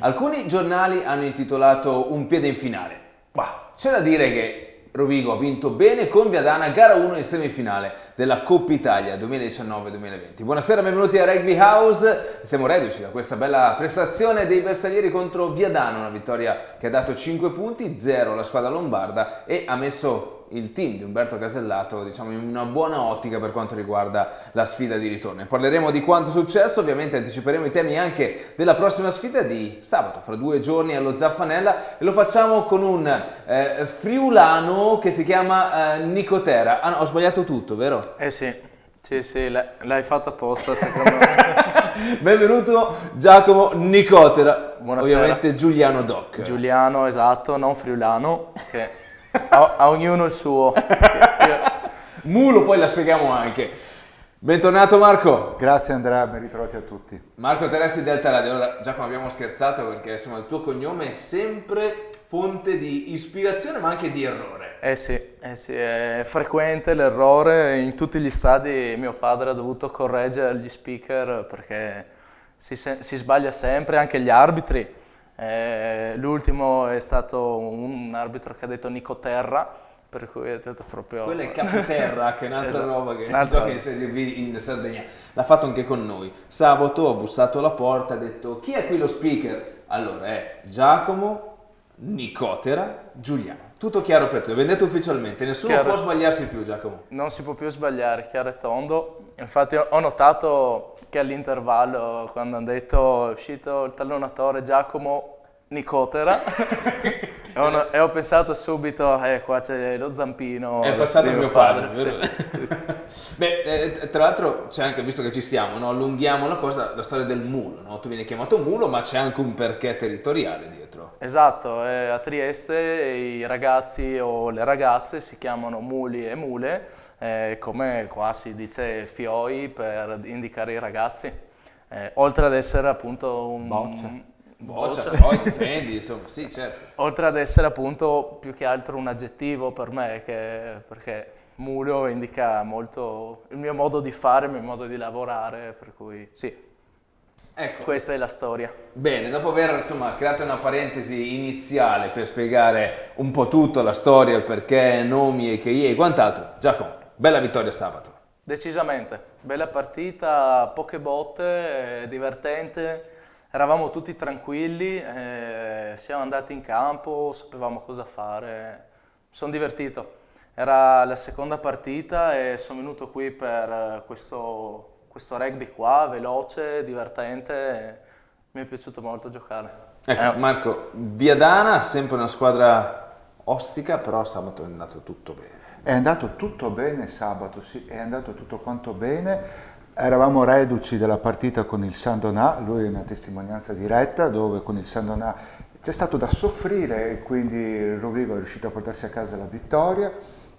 Alcuni giornali hanno intitolato un piede in finale. Bah, c'è da dire che Rovigo ha vinto bene con Viadana, gara 1 in semifinale della Coppa Italia 2019-2020. Buonasera, benvenuti a Rugby House. Siamo reduci da questa bella prestazione dei bersaglieri contro Viadana, una vittoria che ha dato 5 punti, 0 alla squadra lombarda e ha messo il team di Umberto Casellato, diciamo, in una buona ottica per quanto riguarda la sfida di ritorno. Ne parleremo di quanto è successo, ovviamente anticiperemo i temi anche della prossima sfida di sabato, fra 2 giorni allo Zaffanella, e lo facciamo con un friulano che si chiama Nicotera. Ah no, ho sbagliato tutto, vero? Sì, l'hai fatto apposta secondo me. Benvenuto Giacomo Nicotera. Buonasera. Ovviamente Giuliano Doc. Giuliano, esatto, non friulano, che a ognuno il suo. Mulo poi la spieghiamo anche. Bentornato Marco. Grazie Andrea, ben ritrovati a tutti. Marco Teresti Delta Radio. Allora Giacomo, abbiamo scherzato perché insomma il tuo cognome è sempre fonte di ispirazione ma anche di errore. Sì, è frequente l'errore. In tutti gli stadi mio padre ha dovuto correggere gli speaker perché si sbaglia sempre, anche gli arbitri. L'ultimo è stato un arbitro che ha detto Nicoterra, per cui è detto proprio... Quello è Capoterra, che è un'altra Esatto. roba che gioca in Serie B in Sardegna. L'ha fatto anche con noi. Sabato ho bussato alla porta, ha detto chi è qui lo speaker? Allora è Giacomo Nicotera Giuliano. Tutto chiaro per te, l'ho detto ufficialmente, nessuno Chiaro. può sbagliarsi più, Giacomo. Non si può più sbagliare, chiaro e tondo. Infatti ho notato che all'intervallo, quando hanno detto è uscito il tallonatore Giacomo Nicotera, e ho pensato subito, qua c'è lo zampino. È passato di mio padre, sì. vero? Beh, tra l'altro c'è anche, visto che ci siamo, no? Allunghiamo la cosa, la storia del mulo, no? Tu vieni chiamato mulo, ma c'è anche un perché territoriale dietro. Esatto, a Trieste i ragazzi o le ragazze si chiamano muli e mule, come qua si dice fioi per indicare i ragazzi, oltre ad essere appunto un... Boccia, poi dipendi, insomma, sì, certo. Oltre ad essere appunto più che altro un aggettivo per me, perché mulo indica molto il mio modo di fare, il mio modo di lavorare, per cui sì, Ecco. questa è la storia. Bene, dopo aver insomma creato una parentesi iniziale per spiegare un po' tutto, la storia, il perché, nomi e che e quant'altro, Giacomo, bella vittoria sabato. Decisamente, bella partita, poche botte, divertente, eravamo tutti tranquilli, siamo andati in campo, sapevamo cosa fare, mi sono divertito. Era la seconda partita e sono venuto qui per questo rugby qua, veloce, divertente, mi è piaciuto molto giocare. Ecco, Marco, Viadana, sempre una squadra ostica, però sabato è andato tutto bene. È andato tutto bene sabato, sì, è andato tutto quanto bene. Eravamo reduci dalla partita con il Saint-Donat, lui è una testimonianza diretta dove con il Saint-Donat c'è stato da soffrire e quindi il Rovigo è riuscito a portarsi a casa la vittoria,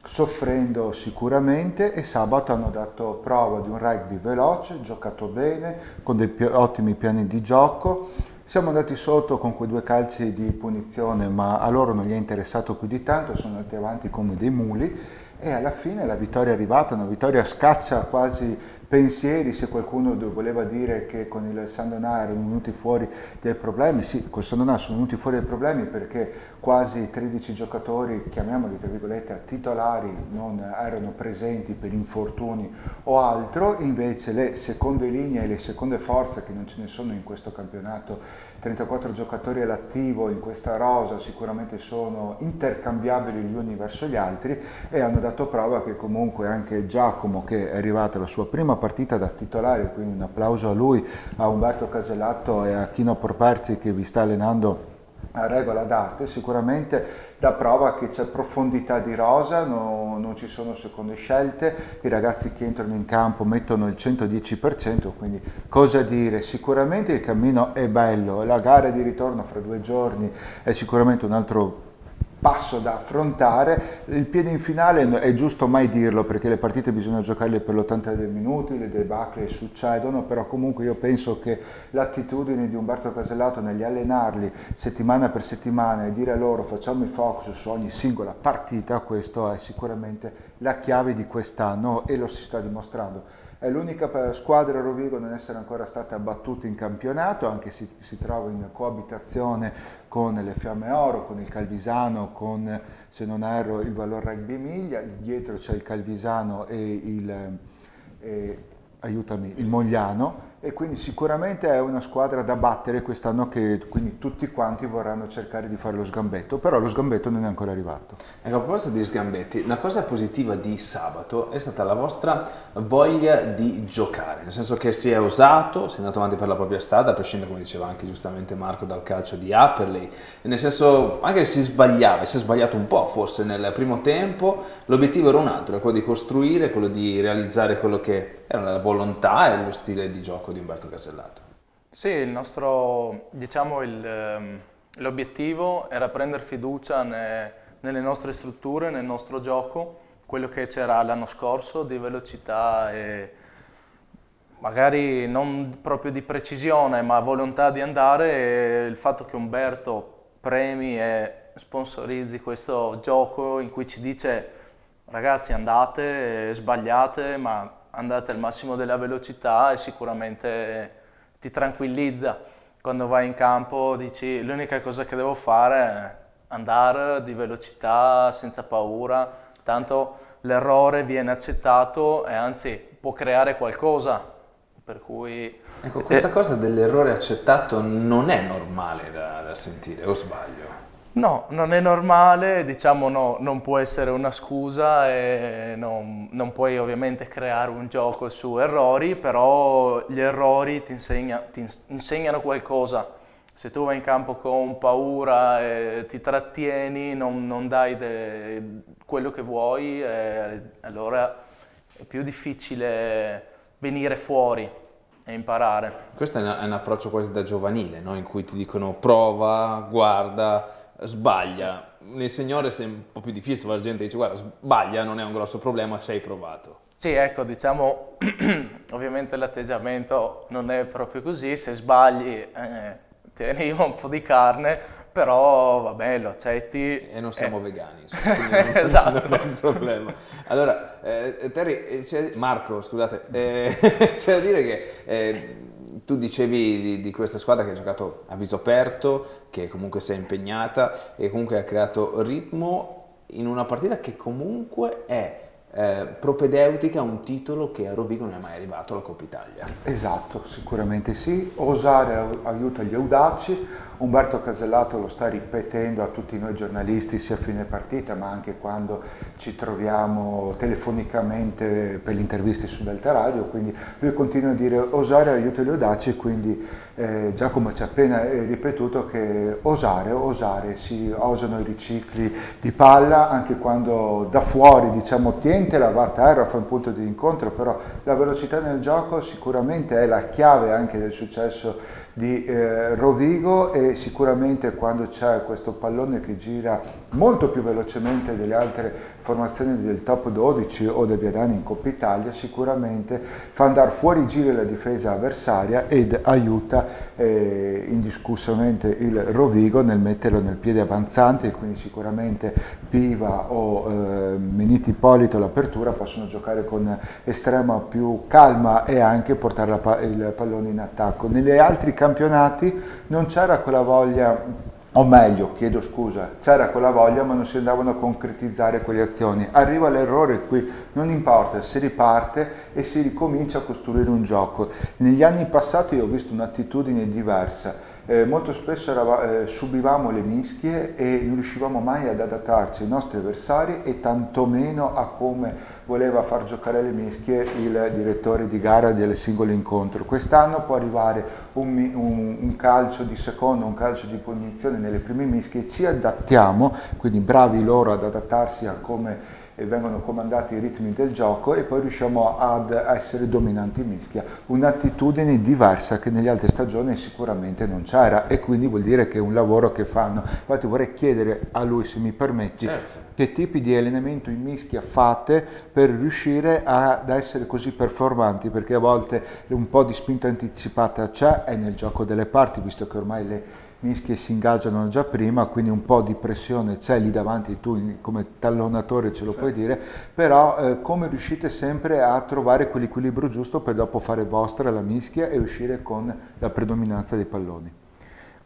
soffrendo sicuramente, e sabato hanno dato prova di un rugby veloce, giocato bene, con dei ottimi piani di gioco. Siamo andati sotto con quei 2 calci di punizione, ma a loro non gli è interessato più di tanto, sono andati avanti come dei muli e alla fine la vittoria è arrivata, una vittoria scaccia quasi pensieri. Se qualcuno voleva dire che con il Saint-Donat erano venuti fuori dei problemi, sì, col Saint-Donat sono venuti fuori dei problemi perché quasi 13 giocatori, chiamiamoli tra virgolette titolari, non erano presenti per infortuni o altro, invece le seconde linee e le seconde forze, che non ce ne sono in questo campionato, 34 giocatori all'attivo in questa rosa, sicuramente sono intercambiabili gli uni verso gli altri e hanno dato prova che comunque anche Giacomo, che è arrivata la sua prima partita da titolare, quindi un applauso a lui, a Umberto Casellato e a Chino Porperzi che vi sta allenando a regola d'arte, sicuramente dà prova che c'è profondità di rosa, non ci sono seconde scelte, i ragazzi che entrano in campo mettono il 110%, quindi cosa dire, sicuramente il cammino è bello, la gara di ritorno fra 2 giorni è sicuramente un altro passo da affrontare. Il piede in finale è giusto mai dirlo perché le partite bisogna giocarle per l'80 dei minuti, le debacle succedono, però comunque io penso che l'attitudine di Umberto Casellato negli allenarli settimana per settimana e dire loro facciamo il focus su ogni singola partita, questo è sicuramente la chiave di quest'anno e lo si sta dimostrando. È l'unica squadra Rovigo a non essere ancora stata battuta in campionato, anche se si trova in coabitazione con le Fiamme Oro, con il Calvisano, con, se non erro, il Valor Rugby Emilia. Dietro c'è il Calvisano e il Mogliano, e quindi sicuramente è una squadra da battere quest'anno, che quindi tutti quanti vorranno cercare di fare lo sgambetto, però lo sgambetto non è ancora arrivato. Ecco, a proposito di sgambetti, una cosa positiva di sabato è stata la vostra voglia di giocare, nel senso che si è osato, si è andato avanti per la propria strada, a prescindere, come diceva anche giustamente Marco, dal calcio di Apperley, nel senso anche se si sbagliava, si è sbagliato un po' forse nel primo tempo, l'obiettivo era un altro, era quello di costruire, quello di realizzare quello che era la volontà e lo stile di gioco di Umberto Casellato. Sì, il nostro, diciamo, l'obiettivo era prendere fiducia nelle nostre strutture, nel nostro gioco, quello che c'era l'anno scorso di velocità e magari non proprio di precisione, ma volontà di andare, e il fatto che Umberto premi e sponsorizzi questo gioco in cui ci dice: ragazzi, andate, sbagliate, ma andate al massimo della velocità, e sicuramente ti tranquillizza. Quando vai in campo dici: l'unica cosa che devo fare è andare di velocità senza paura, tanto l'errore viene accettato e anzi può creare qualcosa, per cui... Ecco, questa cosa dell'errore accettato non è normale da sentire, o sbaglio? No, non è normale, diciamo, no, non può essere una scusa e non puoi ovviamente creare un gioco su errori, però gli errori ti insegnano qualcosa. Se tu vai in campo con paura e ti trattieni, non dai quello che vuoi, allora è più difficile venire fuori e imparare. Questo è un approccio quasi da giovanile, no? In cui ti dicono prova, guarda, sbaglia. Nel Signore è un po' più difficile, la gente dice: guarda, sbaglia, non è un grosso problema, ci hai provato. Sì, ecco, diciamo, ovviamente l'atteggiamento non è proprio così, se sbagli tieni un po' di carne, però vabbè, lo accetti. E non siamo vegani, insomma, quindi non, Esatto. non è un problema. Allora, Terry, Marco, scusate, c'è da dire che tu dicevi di questa squadra che ha giocato a viso aperto, che comunque si è impegnata e comunque ha creato ritmo in una partita che comunque è propedeutica a un titolo che a Rovigo non è mai arrivato, la Coppa Italia. Esatto, sicuramente sì. Osare aiuta gli audaci. Umberto Casellato lo sta ripetendo a tutti noi giornalisti, sia a fine partita ma anche quando ci troviamo telefonicamente per le interviste su Delta Radio, quindi lui continua a dire osare aiuta gli audaci, quindi Giacomo ci ha appena ripetuto che osare, si osano i ricicli di palla anche quando da fuori, diciamo, tientela, va a terra, fa un punto di incontro, però la velocità nel gioco sicuramente è la chiave anche del successo di Rovigo, e sicuramente quando c'è questo pallone che gira molto più velocemente delle altre formazioni del top 12 o del Viadana in Coppa Italia, sicuramente fa andare fuori giro la difesa avversaria ed aiuta indiscussamente il Rovigo nel metterlo nel piede avanzante, e quindi sicuramente Piva o Meniti Ippolito l'apertura possono giocare con estrema più calma e anche portare il pallone in attacco. Negli altri campionati non c'era quella voglia, o meglio, chiedo scusa, c'era quella voglia ma non si andavano a concretizzare quelle azioni. Arriva l'errore qui, non importa, si riparte e si ricomincia a costruire un gioco. Negli anni passati ho visto un'attitudine diversa. Molto spesso subivamo le mischie e non riuscivamo mai ad adattarci ai nostri avversari e tantomeno a come voleva far giocare le mischie il direttore di gara del singolo incontro. Quest'anno può arrivare un calcio di secondo, un calcio di punizione nelle prime mischie, ci adattiamo, quindi bravi loro ad adattarsi a come vengono comandati i ritmi del gioco, e poi riusciamo ad essere dominanti in mischia. Un'attitudine diversa che negli altre stagioni sicuramente non c'era, e quindi vuol dire che è un lavoro che fanno. Infatti vorrei chiedere a lui, se mi permetti, Certo. Che tipi di allenamento in mischia fate per riuscire ad essere così performanti, perché a volte un po' di spinta anticipata c'è, è nel gioco delle parti, visto che ormai mischie si ingaggiano già prima, quindi un po' di pressione c'è lì davanti, tu come tallonatore ce lo puoi dire, però come riuscite sempre a trovare quell'equilibrio giusto per dopo fare vostra la mischia e uscire con la predominanza dei palloni?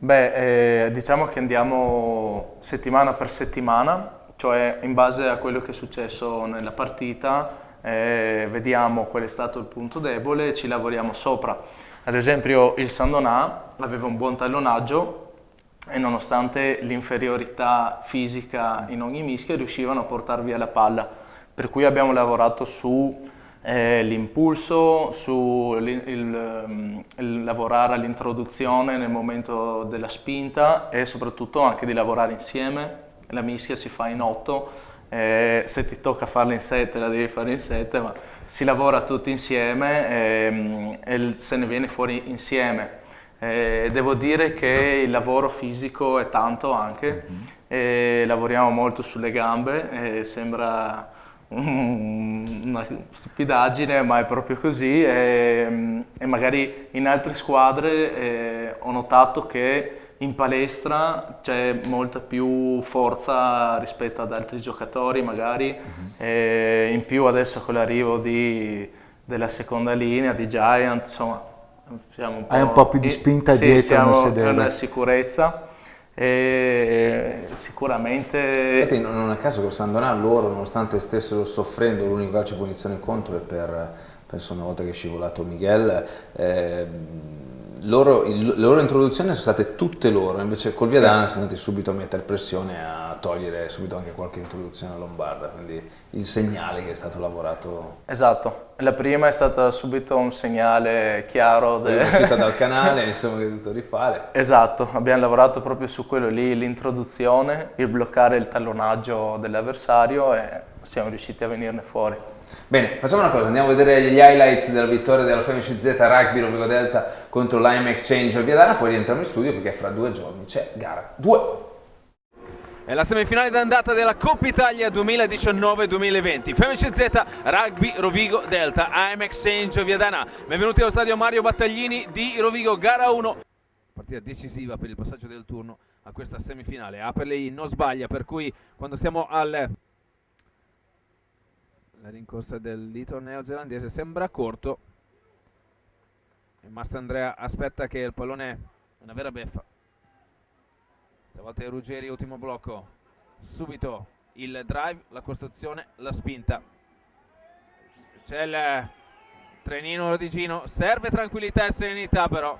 Beh, diciamo che andiamo settimana per settimana, cioè in base a quello che è successo nella partita, vediamo qual è stato il punto debole e ci lavoriamo sopra. Ad esempio il San Donà aveva un buon tallonaggio e nonostante l'inferiorità fisica in ogni mischia riuscivano a portare via la palla, per cui abbiamo lavorato su l'impulso, su il lavorare all'introduzione nel momento della spinta e soprattutto anche di lavorare insieme. La mischia si fa in 8, se ti tocca farla in 7 la devi fare in 7, ma si lavora tutti insieme e se ne viene fuori insieme. Devo dire che il lavoro fisico è tanto anche, lavoriamo molto sulle gambe, sembra una stupidaggine, ma è proprio così e magari in altre squadre ho notato che in palestra c'è molta più forza rispetto ad altri giocatori magari, e in più adesso con l'arrivo della seconda linea di Giant, insomma, siamo Hai un po' più di spinta sì, dietro nel siamo sedere. una sicurezza. E sicuramente Infatti non a caso con San Donà loro, nonostante stessero soffrendo l'unico calcio di punizione contro e penso una volta che è scivolato Miguel, le loro introduzioni sono state tutte loro, invece col Viadana siamo andati subito a mettere pressione, a togliere subito anche qualche introduzione lombarda, quindi il segnale che è stato lavorato. esatto, la prima è stata subito un segnale chiaro. È uscita dal canale, insomma, che ho dovuto rifare. Esatto, abbiamo lavorato proprio su quello lì, l'introduzione, il bloccare il tallonaggio dell'avversario e siamo riusciti a venirne fuori. Bene, facciamo una cosa, andiamo a vedere gli highlights della vittoria della Femici Z Rugby Rovigo Delta contro l'IM Exchange al Viadana, poi rientriamo in studio perché fra 2 giorni c'è gara 2. È la semifinale d'andata della Coppa Italia 2019-2020. Femici Z Rugby Rovigo Delta IM Exchange Viadana. Benvenuti allo stadio Mario Battaglini di Rovigo, gara 1. Partita decisiva per il passaggio del turno a questa semifinale. Aperley non sbaglia, per cui quando siamo la rincorsa del litro neozelandese sembra corto e Mastandrea aspetta che il pallone una vera beffa. Stavolta è Ruggeri, ultimo blocco, subito il drive, la costruzione, la spinta, c'è il trenino Rodigino, serve tranquillità e serenità, però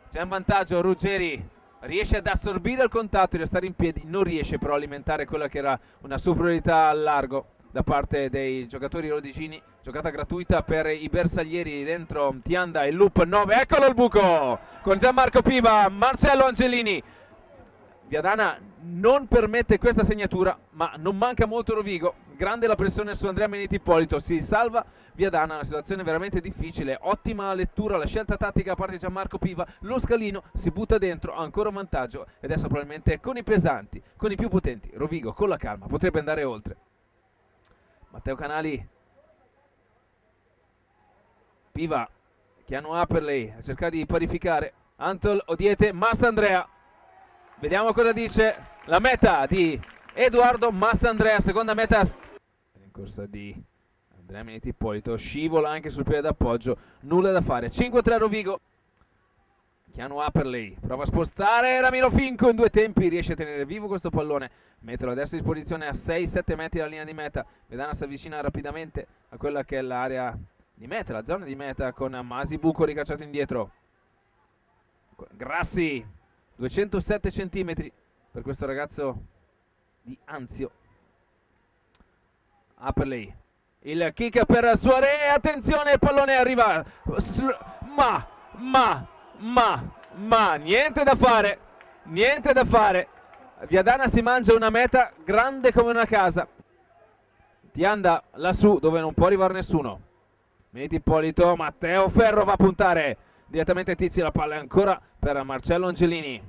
c'è un vantaggio, Ruggeri riesce ad assorbire il contatto e restare in piedi, non riesce però a alimentare quella che era una superiorità al largo da parte dei giocatori rodigini. Giocata gratuita per i bersaglieri dentro Tianda, il loop 9, eccolo il buco con Gianmarco Piva, Marcello Angelini. Viadana non permette questa segnatura, ma non manca molto Rovigo, grande la pressione su Andrea Meniti Ippolito, si salva Viadana, una situazione veramente difficile, ottima lettura, la scelta tattica da parte di Gianmarco Piva, lo scalino si butta dentro, ancora un vantaggio e adesso probabilmente con i pesanti, con i più potenti, Rovigo con la calma potrebbe andare oltre. Matteo Canali, Piva, Chiano Aperley a cercare di parificare, Antol Odiete, Mastandrea. Vediamo cosa dice la meta di Edoardo Mastandrea, seconda meta in corsa di Andrea Meniti Ippolito, scivola anche sul piede d'appoggio, nulla da fare, 5-3 Rovigo. Chiano Aperley prova a spostare, Ramiro Finco in 2 tempi riesce a tenere vivo questo pallone, metterlo adesso a disposizione a 6-7 metri dalla linea di meta. Viadana si avvicina rapidamente a quella che è l'area di meta, la zona di meta, con Masi Buco ricacciato indietro. Grassi, 207 centimetri per questo ragazzo di Anzio. Aperley, il kick per Soare, attenzione, il pallone arriva, ma niente da fare, niente da fare. Viadana si mangia una meta grande come una casa. Tianda lassù dove non può arrivare nessuno. Meniti Ippolito, Matteo Ferro va a puntare direttamente Tizi, la palla è ancora per Marcello Angelini,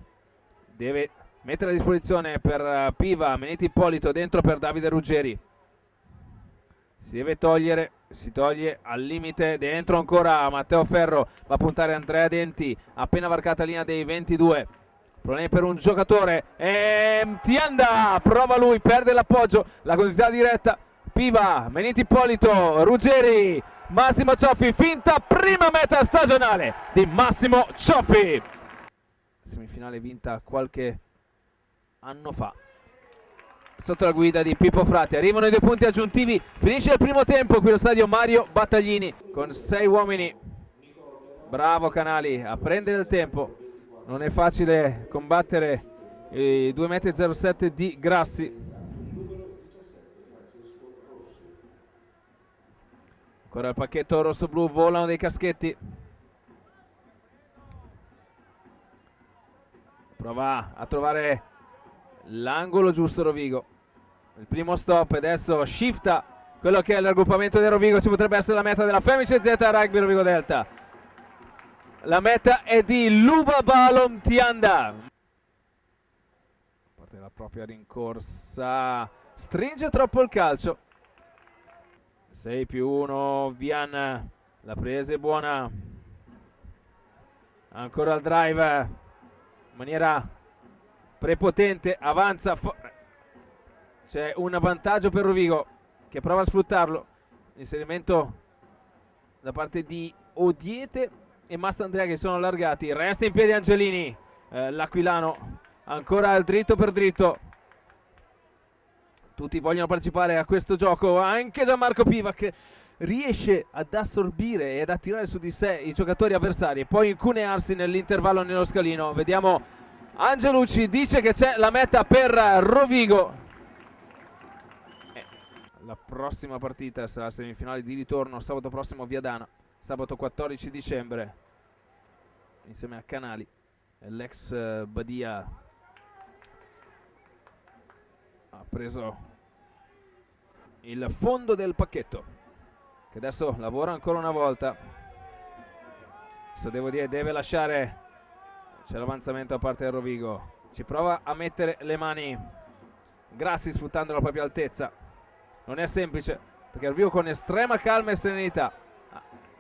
deve mettere a disposizione per Piva, Meniti Ippolito dentro per Davide Ruggeri, si deve togliere, si toglie al limite, dentro ancora Matteo Ferro, va a puntare Andrea Denti, appena varcata la linea dei 22, Problemi per un giocatore. E Tianda prova lui, perde l'appoggio. La continuità diretta. Piva, Meniti Ippolito, Ruggeri, Massimo Cioffi. Finta prima meta stagionale di Massimo Cioffi. Semifinale vinta qualche anno fa sotto la guida di Pippo Frati. Arrivano i 2 punti aggiuntivi, finisce il primo tempo qui allo stadio Mario Battaglini con 6 uomini. Bravo Canali a prendere il tempo, non è facile combattere i 2,07 m di Grassi. Ancora il pacchetto rosso-blu, volano dei caschetti. Prova a trovare l'angolo giusto Rovigo. Il primo stop, adesso shifta quello che è il raggruppamento di Rovigo. Ci potrebbe essere la meta della Femice Z Rugby Rovigo Delta. La meta è di Luba Balom Tianda. Parte la propria rincorsa, stringe troppo il calcio. 6+1, Vian, la presa è buona. Ancora il drive in maniera prepotente, avanza, c'è un vantaggio per Rovigo che prova a sfruttarlo. Inserimento da parte di Odiete e Mastandrea che sono allargati. Resta in piedi Angelini, l'Aquilano ancora il dritto per dritto. Tutti vogliono partecipare a questo gioco, anche Gianmarco Piva che riesce ad assorbire e ad attirare su di sé i giocatori avversari e poi incunearsi nell'intervallo nello scalino. Vediamo Angelucci, dice che c'è la meta per Rovigo. La prossima partita sarà la semifinale di ritorno sabato prossimo a Viadana, sabato 14 dicembre, insieme a Canali. L'ex Badia ha preso il fondo del pacchetto, che adesso lavora ancora una volta. Questo devo dire, deve lasciare, c'è l'avanzamento da parte del Rovigo, ci prova a mettere le mani Grassi sfruttando la propria altezza. Non è semplice perché Rovigo con estrema calma e serenità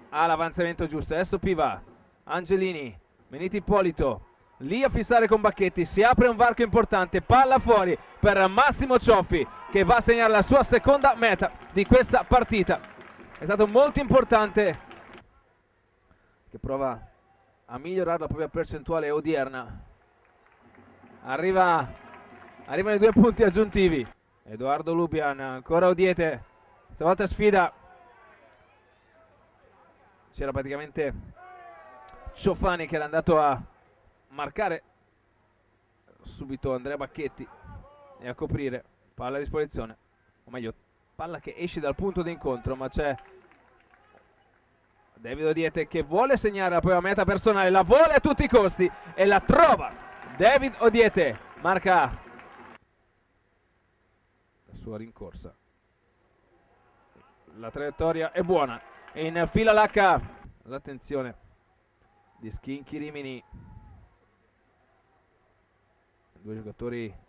ha l'avanzamento giusto. Adesso Piva, Angelini, Meniti Ippolito lì a fissare con Bacchetti, si apre un varco importante, palla fuori per Massimo Cioffi che va a segnare la sua seconda meta di questa partita. È stato molto importante, che prova a migliorare la propria percentuale odierna. Arrivano i 2 punti aggiuntivi. Edoardo Lubian, ancora Odiete, stavolta sfida. C'era praticamente Ciofani che era andato a marcare subito Andrea Bacchetti e a coprire. Palla a disposizione, o meglio palla che esce dal punto di incontro, ma c'è David Odiete che vuole segnare la propria meta personale, la vuole a tutti i costi e la trova. David Odiete marca la sua rincorsa, la traiettoria è buona e infila l'H. L'attenzione di Schinchi Rimini, 2 giocatori,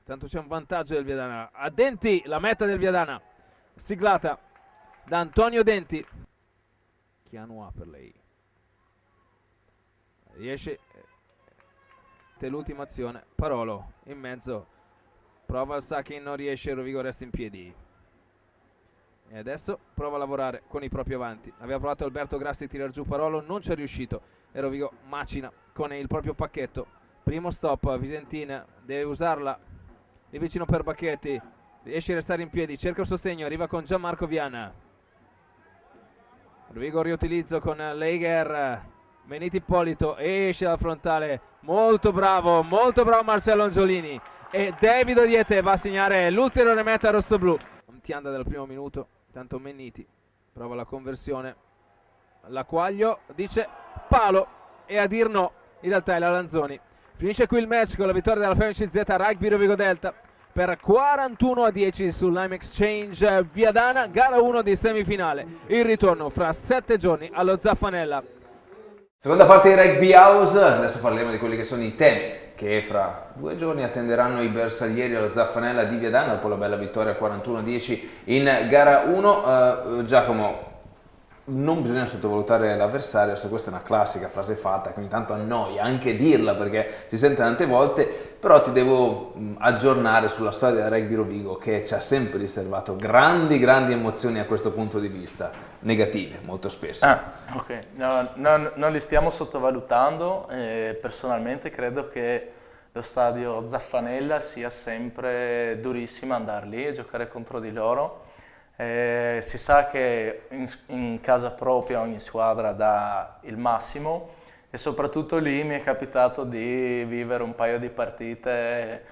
tanto c'è un vantaggio del Viadana. A Denti la meta del Viadana, siglata da Antonio Denti. Chiano per lei, riesce l'ultima azione, Parolo in mezzo, prova il Sacchi, non riesce, Rovigo resta in piedi e adesso prova a lavorare con i propri avanti. Aveva provato Alberto Grassi a tirar giù Parolo, non ci è riuscito e Rovigo macina con il proprio pacchetto. Primo stop, Visentin deve usarla di vicino per Bacchetti, riesce a restare in piedi, cerca il sostegno, arriva con Gianmarco Viana. Rovigo riutilizzo con Leiger, Meniti Ippolito, esce dal frontale, molto bravo Marcello Angiolini e David Odiete va a segnare l'ulteriore meta rossoblu. Tianda dal primo minuto, tanto Meniti prova la conversione, la Quaglio dice palo e a dir no in realtà è la Lanzoni. Finisce qui il match con la vittoria della Femici Z Rugby Rovigo Delta per 41-10 sull'Ime Exchange Viadana, gara 1 di semifinale. Il ritorno fra 7 giorni allo Zaffanella. Seconda parte di Rugby House, adesso parliamo di quelli che sono i temi che fra 2 giorni attenderanno i bersaglieri allo Zaffanella di Viadana dopo la bella vittoria 41-10 in gara 1. Giacomo, non bisogna sottovalutare l'avversario, se questa è una classica frase fatta che ogni tanto annoia anche dirla perché si sente tante volte, però ti devo aggiornare sulla storia del rugby Rovigo che ci ha sempre riservato grandi emozioni a questo punto di vista, negative molto spesso. Ok, no, non li stiamo sottovalutando, personalmente credo che lo stadio Zaffanella sia sempre durissimo andare lì e giocare contro di loro. Si sa che in casa propria ogni squadra dà il massimo e soprattutto lì mi è capitato di vivere un paio di partite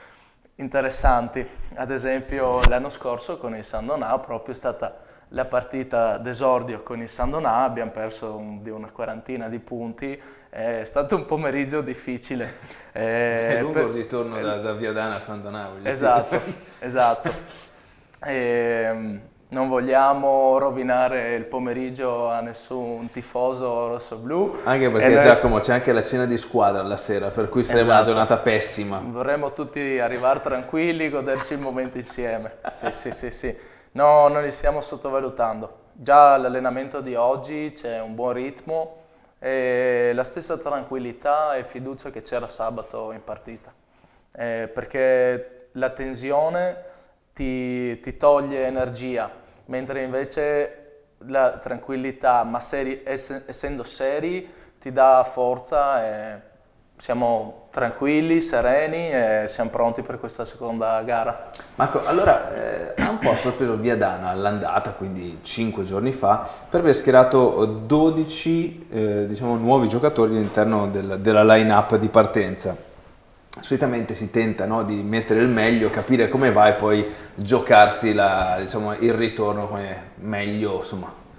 interessanti. Ad esempio l'anno scorso con il Sandonà proprio è stata la partita d'esordio con il Sandonà, abbiamo perso di una quarantina di punti, è stato un pomeriggio difficile. È lungo il ritorno da Viadana a Sandonà. Esatto. Non vogliamo rovinare il pomeriggio a nessun tifoso rossoblu. Anche perché Giacomo c'è anche la cena di squadra la sera, per cui sarebbe una giornata pessima. Vorremmo tutti arrivare tranquilli, goderci il momento insieme. Sì. No, non li stiamo sottovalutando. Già l'allenamento di oggi c'è un buon ritmo e la stessa tranquillità e fiducia che c'era sabato in partita. Perché la tensione ti toglie energia, mentre invece la tranquillità, ma essendo seri, ti dà forza e siamo tranquilli, sereni e siamo pronti per questa seconda gara. Marco, allora ha un po' sorpreso Viadana all'andata, quindi 5 giorni fa, per aver schierato 12 nuovi giocatori all'interno della line-up di partenza. Solitamente si tenta, no, di mettere il meglio, capire come va e poi giocarsi il ritorno come meglio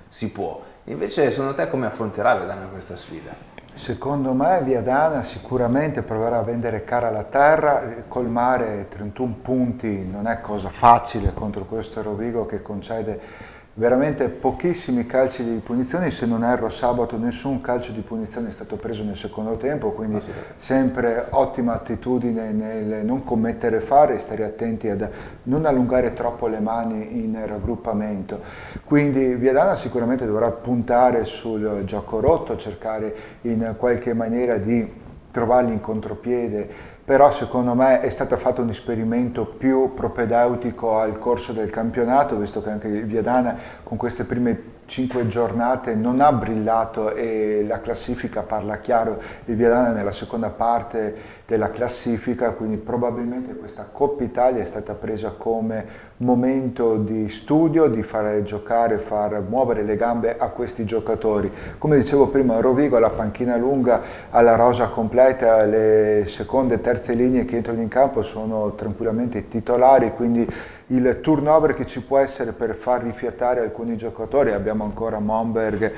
si può. Invece secondo te come affronterà Viadana questa sfida? Secondo me Viadana sicuramente proverà a vendere cara la terra, colmare 31 punti non è cosa facile contro questo Rovigo che concede veramente pochissimi calci di punizione, se non erro sabato nessun calcio di punizione è stato preso nel secondo tempo, quindi sempre ottima attitudine nel non commettere falli e stare attenti ad non allungare troppo le mani in raggruppamento. Quindi Viadana sicuramente dovrà puntare sul gioco rotto, cercare in qualche maniera di trovarli in contropiede, però secondo me è stato fatto un esperimento più propedeutico al corso del campionato, visto che anche il Viadana con queste prime 5 giornate non ha brillato e la classifica parla chiaro, il Viadana nella seconda parte della classifica, quindi probabilmente questa Coppa Italia è stata presa come momento di studio, di far giocare, far muovere le gambe a questi giocatori. Come dicevo prima, Rovigo la panchina lunga, alla rosa completa, le seconde e terze linee che entrano in campo sono tranquillamente titolari, quindi il turnover che ci può essere per far rifiatare alcuni giocatori, abbiamo ancora Momberg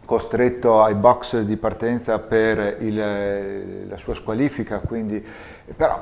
costretto ai box di partenza per la sua squalifica, quindi, però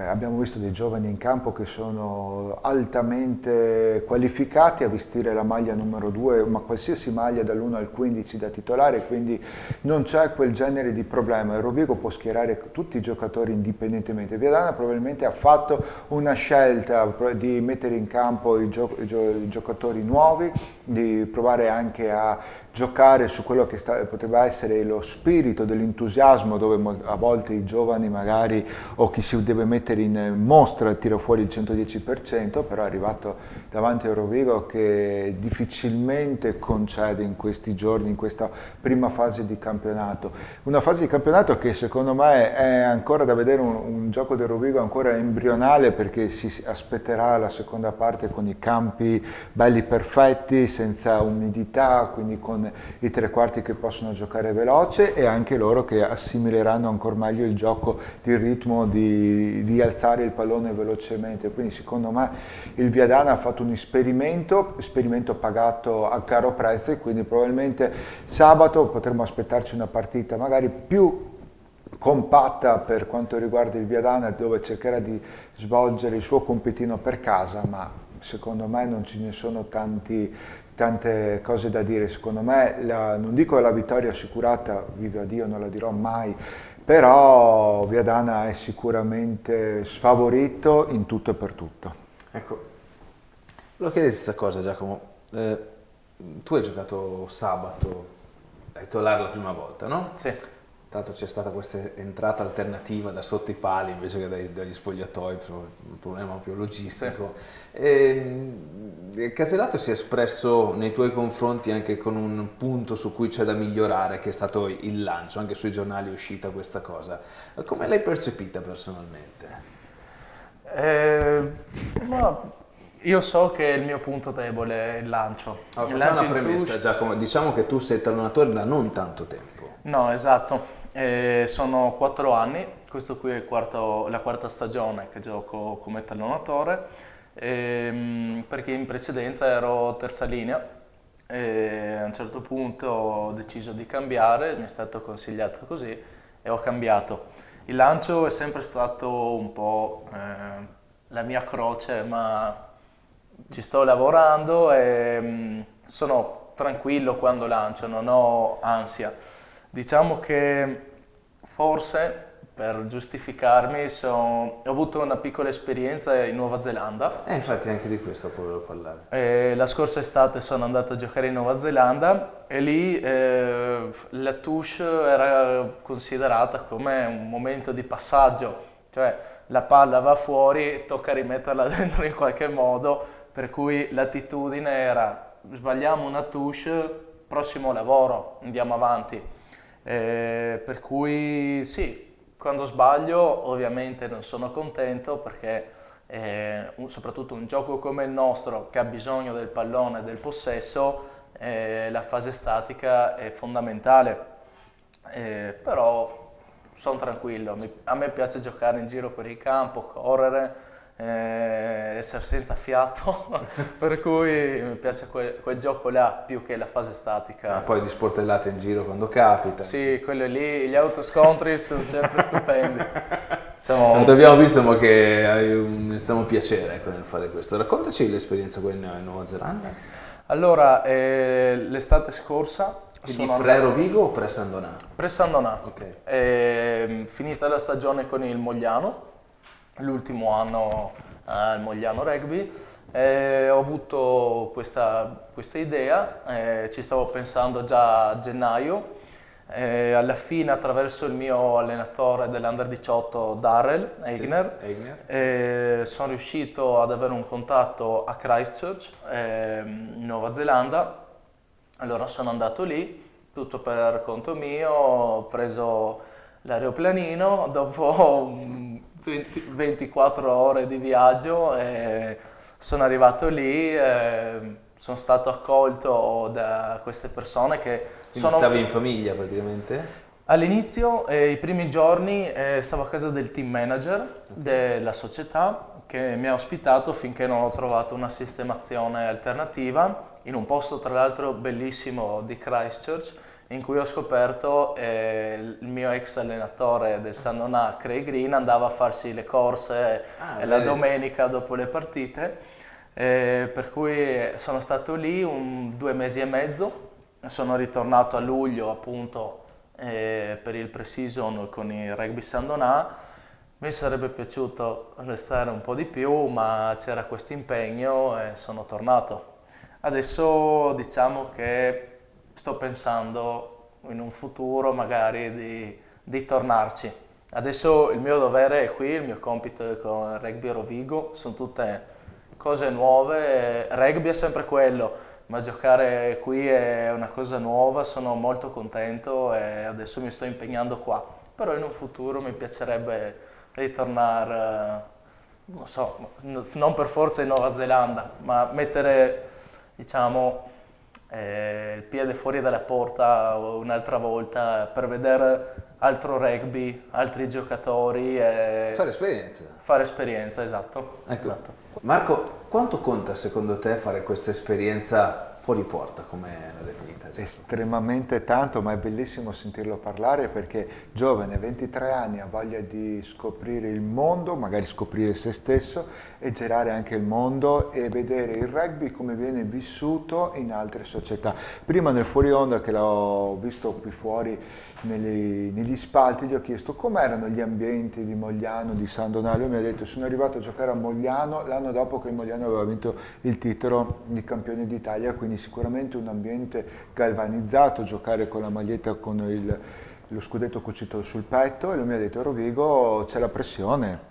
abbiamo visto dei giovani in campo che sono altamente qualificati a vestire la maglia numero 2, ma qualsiasi maglia dall'1 al 15 da titolare, quindi non c'è quel genere di problema. Il Rovigo può schierare tutti i giocatori indipendentemente. Viadana probabilmente ha fatto una scelta di mettere in campo i giocatori nuovi, di provare anche a giocare su quello che potrebbe essere lo spirito dell'entusiasmo, dove a volte i giovani magari o chi si deve mettere in mostra tira fuori il 110%, però è arrivato davanti a Rovigo che difficilmente concede in questi giorni, in questa prima fase di campionato. Una fase di campionato che secondo me è ancora da vedere un gioco del Rovigo ancora embrionale, perché si aspetterà la seconda parte con i campi belli perfetti, senza umidità, quindi con i tre quarti che possono giocare veloce e anche loro che assimileranno ancora meglio il gioco, il ritmo di alzare il pallone velocemente. Quindi secondo me il Viadana ha fatto un esperimento pagato a caro prezzo e quindi probabilmente sabato potremo aspettarci una partita magari più compatta per quanto riguarda il Viadana, dove cercherà di svolgere il suo compitino per casa, ma secondo me non ce ne sono tante cose da dire. Secondo me, non dico la vittoria assicurata, vive a Dio, non la dirò mai, però Viadana è sicuramente sfavorito in tutto e per tutto. Ecco, volevo chiederti questa cosa, Giacomo. tu hai giocato sabato ai titolare la prima volta, no? Sì. Tra l'altro c'è stata questa entrata alternativa da sotto i pali invece che dagli spogliatoi, per un problema più logistico. Casellato si è espresso nei tuoi confronti anche con un punto su cui c'è da migliorare, che è stato il lancio, anche sui giornali è uscita questa cosa. Come l'hai percepita personalmente? Ma io so che il mio punto debole è il lancio. Allora, Il facciamo lancio una in premessa, touche. Giacomo, diciamo che tu sei talonatore da non tanto tempo. No, esatto. Sono 4 anni, questo qui è la quarta stagione che gioco come tallonatore, perché in precedenza ero terza linea e a un certo punto ho deciso di cambiare, mi è stato consigliato così e ho cambiato. Il lancio è sempre stato un po' la mia croce, ma ci sto lavorando e sono tranquillo quando lancio, non ho ansia. Diciamo che forse per giustificarmi ho avuto una piccola esperienza in Nuova Zelanda. Infatti anche di questo volevo parlare. La scorsa estate sono andato a giocare in Nuova Zelanda e lì la touche era considerata come un momento di passaggio, cioè la palla va fuori, tocca rimetterla dentro in qualche modo, per cui l'attitudine era sbagliamo una touche, prossimo lavoro, andiamo avanti. Per cui sì, quando sbaglio ovviamente non sono contento perché soprattutto un gioco come il nostro che ha bisogno del pallone e del possesso, la fase statica è fondamentale, però sono tranquillo, a me piace giocare in giro per il campo, correre, essere senza fiato, per cui mi piace quel gioco là più che la fase statica. Poi di sportellate in giro quando capita. Sì, quello lì, gli autoscontri sono sempre stupendi. Abbiamo visto che hai un estremo piacere, ecco, nel fare questo. Raccontaci l'esperienza qui in Nuova Zelanda. Allora, l'estate scorsa Quindi pre-Rovigo o pre-Sandonà? Pre-Sandonà. Ok. Finita la stagione con il Mogliano, l'ultimo anno al Mogliano Rugby, ho avuto questa idea, ci stavo pensando già a gennaio, alla fine attraverso il mio allenatore dell'Under 18 Darrell Eigner, sono riuscito ad avere un contatto a Christchurch, in Nuova Zelanda. Allora sono andato lì, tutto per conto mio, ho preso l'aeroplanino, dopo 24 ore di viaggio sono arrivato lì, sono stato accolto da queste persone che Quindi stavi in famiglia praticamente? All'inizio, i primi giorni, stavo a casa del team manager della società che mi ha ospitato finché non ho trovato una sistemazione alternativa in un posto tra l'altro bellissimo di Christchurch, in cui ho scoperto il mio ex allenatore del Sandonà, Craig Green, andava a farsi le corse la domenica dopo le partite, per cui sono stato lì 2 mesi e mezzo, sono ritornato a luglio appunto per il pre-season con il rugby Sandonà. Mi sarebbe piaciuto restare un po' di più, ma c'era questo impegno e sono tornato. Adesso diciamo che sto pensando in un futuro magari di tornarci. Adesso il mio dovere è qui, il mio compito è con il Rugby Rovigo, sono tutte cose nuove, rugby è sempre quello, ma giocare qui è una cosa nuova, sono molto contento e adesso mi sto impegnando qua. Però in un futuro mi piacerebbe ritornare, non so, non per forza in Nuova Zelanda, ma mettere, diciamo, il piede fuori dalla porta un'altra volta per vedere altro rugby, altri giocatori e fare esperienza. Fare esperienza, esatto. Ecco. Esatto. Marco, quanto conta secondo te fare questa esperienza fuori porta, come l'ha definita? Estremamente tanto, ma è bellissimo sentirlo parlare perché giovane, 23 anni, ha voglia di scoprire il mondo, magari scoprire se stesso e girare anche il mondo e vedere il rugby come viene vissuto in altre società. Prima nel fuori onda che l'ho visto qui fuori negli spalti gli ho chiesto com'erano gli ambienti di Mogliano, di Sandonà. Lui mi ha detto sono arrivato a giocare a Mogliano l'anno dopo che il Mogliano aveva vinto il titolo di campione d'Italia, quindi quindi sicuramente un ambiente galvanizzato, giocare con la maglietta con lo scudetto cucito sul petto, e lui mi ha detto: Rovigo, c'è la pressione,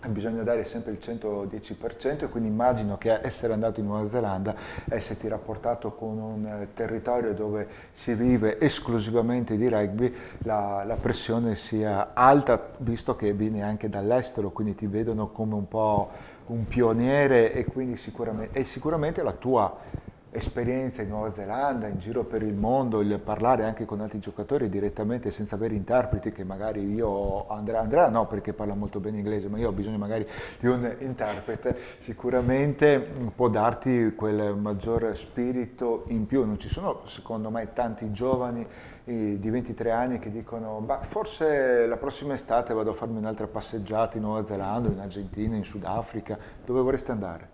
bisogna dare sempre il 110%, e quindi immagino che essere andato in Nuova Zelanda, esserti rapportato con un territorio dove si vive esclusivamente di rugby, la pressione sia alta, visto che vieni anche dall'estero, quindi ti vedono come un po' un pioniere, e quindi sicuramente la tua esperienza in Nuova Zelanda, in giro per il mondo, il parlare anche con altri giocatori direttamente senza avere interpreti, che magari io, Andrea no perché parla molto bene inglese, ma io ho bisogno magari di un interprete, sicuramente può darti quel maggior spirito in più. Non ci sono secondo me tanti giovani di 23 anni che dicono: "Bah, forse la prossima estate vado a farmi un'altra passeggiata in Nuova Zelanda, in Argentina, in Sudafrica". Dove vorresti andare?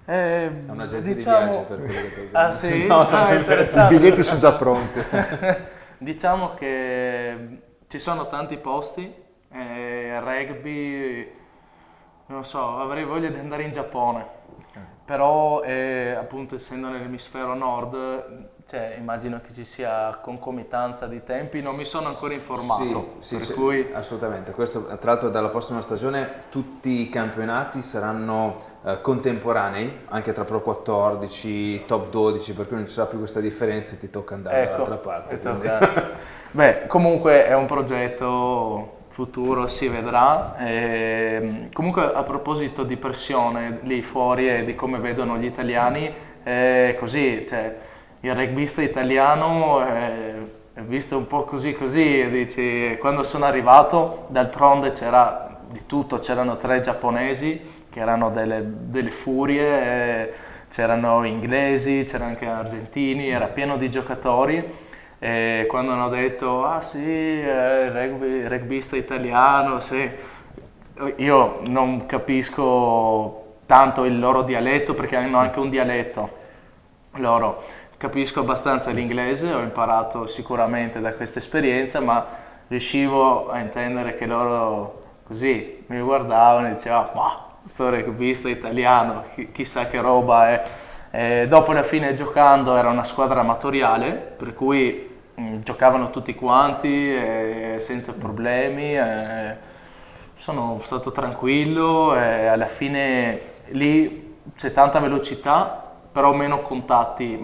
È un'agenzia di viaggio per quello che Ah sì? No, Ah, I interessante. biglietti sono già pronti. Diciamo che ci sono tanti posti, rugby, non so, avrei voglia di andare in Giappone, però appunto essendo nell'emisfero nord, cioè, immagino che ci sia concomitanza di tempi, non mi sono ancora informato, Sì, per sì, cui assolutamente. Questo, tra l'altro, dalla prossima stagione tutti i campionati saranno contemporanei, anche tra Pro 14, Top 12, per cui non ci sarà più questa differenza e ti tocca andare dall'altra parte. quindi. Beh, comunque è un progetto futuro, si vedrà. Comunque a proposito di pressione lì fuori e di come vedono gli italiani, così, cioè, il rugbista italiano è visto un po' così così, e dici, quando sono arrivato, d'altronde c'era di tutto, c'erano 3 giapponesi che erano delle furie, c'erano inglesi, c'erano anche argentini, era pieno di giocatori. E quando hanno detto: ah sì, il rugbista italiano, sì, io non capisco tanto il loro dialetto, perché hanno anche un dialetto loro. Capisco abbastanza l'inglese, ho imparato sicuramente da questa esperienza, ma riuscivo a intendere che loro così mi guardavano e dicevano: ma sto rugbista italiano, chissà che roba è. E dopo alla fine, giocando, era una squadra amatoriale, per cui giocavano tutti quanti senza problemi. Sono stato tranquillo e alla fine lì c'è tanta velocità, però meno contatti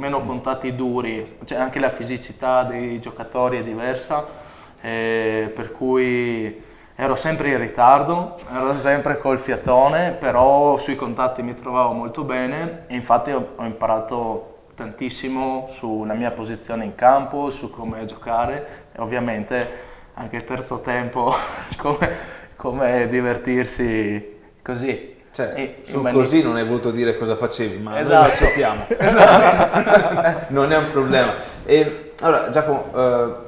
duri, cioè anche la fisicità dei giocatori è diversa, per cui ero sempre in ritardo, ero sempre col fiatone, però sui contatti mi trovavo molto bene, e infatti ho imparato tantissimo sulla mia posizione in campo, su come giocare, e ovviamente anche il terzo tempo come divertirsi così. Certo, così non hai voluto dire cosa facevi, ma esatto. noi lo accettiamo. Esatto. Non è un problema. E allora, Giacomo,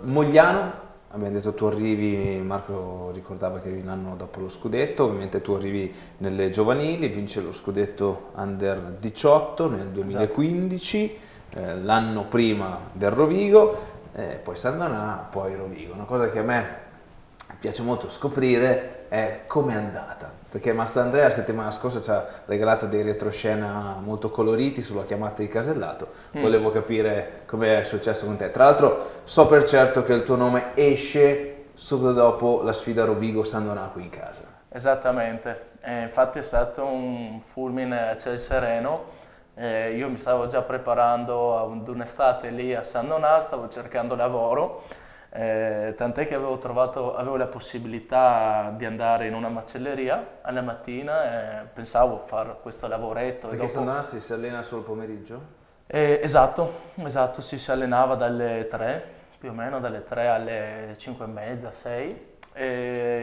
Mogliano, abbiamo detto tu arrivi, Marco ricordava che arrivi l'anno dopo lo scudetto, ovviamente tu arrivi nelle giovanili, vince lo scudetto Under 18 nel 2015, l'anno prima del Rovigo, poi San Donà, poi Rovigo. Una cosa che a me piace molto scoprire è com'è andata, perché Mastandrea la settimana scorsa ci ha regalato dei retroscena molto coloriti sulla chiamata di Casellato. Volevo capire come è successo con te. Tra l'altro so per certo che il tuo nome esce subito dopo la sfida Rovigo-San Donà qui in casa. Esattamente, infatti è stato un fulmine a ciel sereno. Io mi stavo già preparando ad un'estate lì a San Donà, stavo cercando lavoro. Tant'è che avevo la possibilità di andare in una macelleria alla mattina, pensavo fare questo lavoretto. Perché San Donà si allena solo il pomeriggio? Esatto, si allenava dalle 3, più o meno dalle 3 alle 5 e mezza, 6.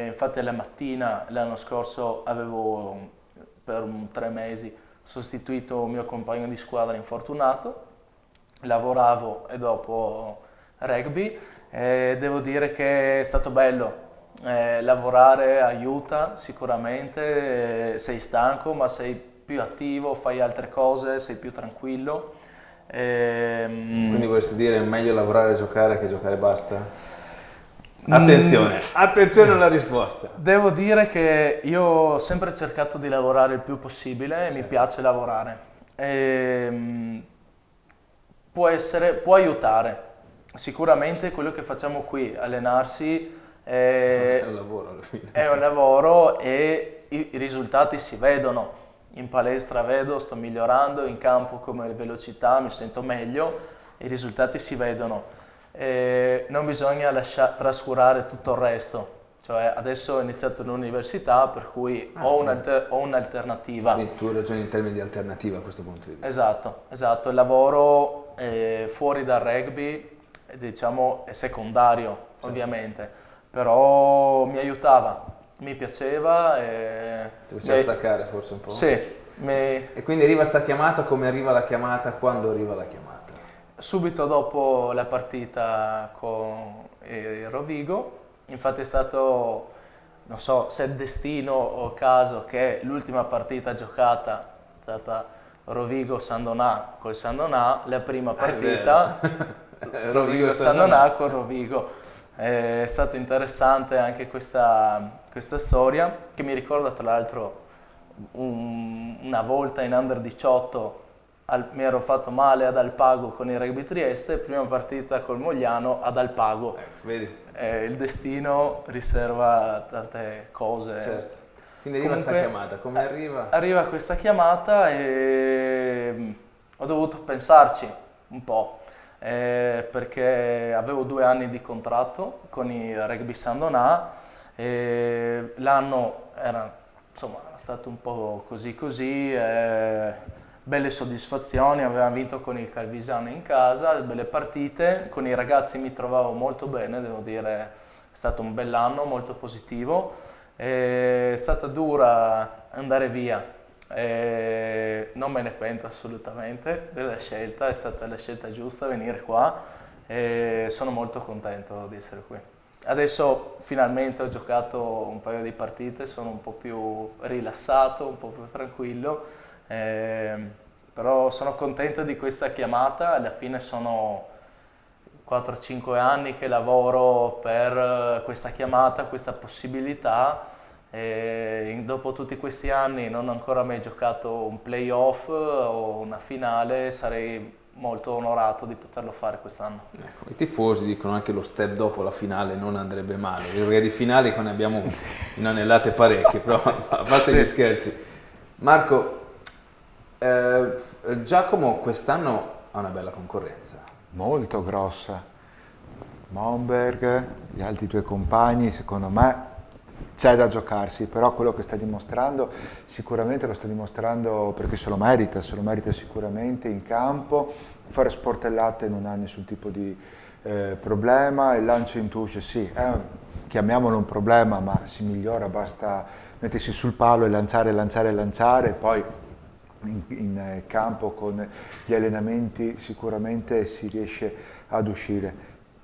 Infatti alla mattina l'anno scorso avevo per 3 mesi sostituito un mio compagno di squadra infortunato, lavoravo e dopo rugby. Devo dire che è stato bello, lavorare aiuta sicuramente, sei stanco ma sei più attivo, fai altre cose, sei più tranquillo. Quindi vorresti dire è meglio lavorare e giocare che giocare e basta? Attenzione, attenzione alla risposta. Devo dire che io ho sempre cercato di lavorare il più possibile e mi piace lavorare. può aiutare. Sicuramente quello che facciamo qui, allenarsi, È un lavoro alla fine. è un lavoro e i risultati si vedono. In palestra vedo, sto migliorando, in campo come velocità mi sento meglio, i risultati si vedono. Non bisogna trascurare tutto il resto. Cioè, adesso ho iniziato l'università, per cui ho un'alternativa. Quindi tu ragioni in termini di alternativa a questo punto di vista. Esatto. Il lavoro fuori dal rugby, diciamo, è secondario, ovviamente, però mi aiutava, mi piaceva. Ti faceva staccare forse un po'? Sì. E quindi arriva sta chiamata, come arriva la chiamata, quando arriva la chiamata? Subito dopo la partita con il Rovigo, infatti è stato, non so se è destino o caso, che l'ultima partita giocata è stata Rovigo-San Donà col San Donà, la prima partita Rovigo-San Donà con Rovigo. È stato interessante anche questa storia, che mi ricorda tra l'altro una volta in Under 18 mi ero fatto male ad Alpago con il Rugby Trieste, prima partita col Mogliano ad Alpago. Vedi? Il destino riserva tante cose. Certo. Quindi arriva questa chiamata, come arriva? Arriva questa chiamata e ho dovuto pensarci un po', perché avevo 2 anni di contratto con il Rugby San Donà, e l'anno era stato un po' così, belle soddisfazioni, avevamo vinto con il Calvisano in casa, belle partite, con i ragazzi mi trovavo molto bene, devo dire, è stato un bell'anno, molto positivo, è stata dura andare via, non me ne pento assolutamente della scelta, è stata la scelta giusta venire qua e sono molto contento di essere qui. Adesso finalmente ho giocato un paio di partite, sono un po' più rilassato, un po' più tranquillo, però sono contento di questa chiamata. Alla fine sono 4-5 anni che lavoro per questa chiamata, questa possibilità, e dopo tutti questi anni non ho ancora mai giocato un playoff o una finale, sarei molto onorato di poterlo fare quest'anno. Ecco, i tifosi dicono anche lo step dopo la finale non andrebbe male, perché di finali ne abbiamo inanellate parecchie, però a parte gli scherzi. Marco, Giacomo quest'anno ha una bella concorrenza. Molto grossa. Momberg, gli altri 2 compagni, secondo me c'è da giocarsi, però quello che sta dimostrando sicuramente lo sta dimostrando perché se lo merita sicuramente in campo. Fare sportellate non ha nessun tipo di problema, il lancio in touche sì, chiamiamolo un problema, ma si migliora, basta mettersi sul palo e lanciare, poi in campo con gli allenamenti sicuramente si riesce ad uscire.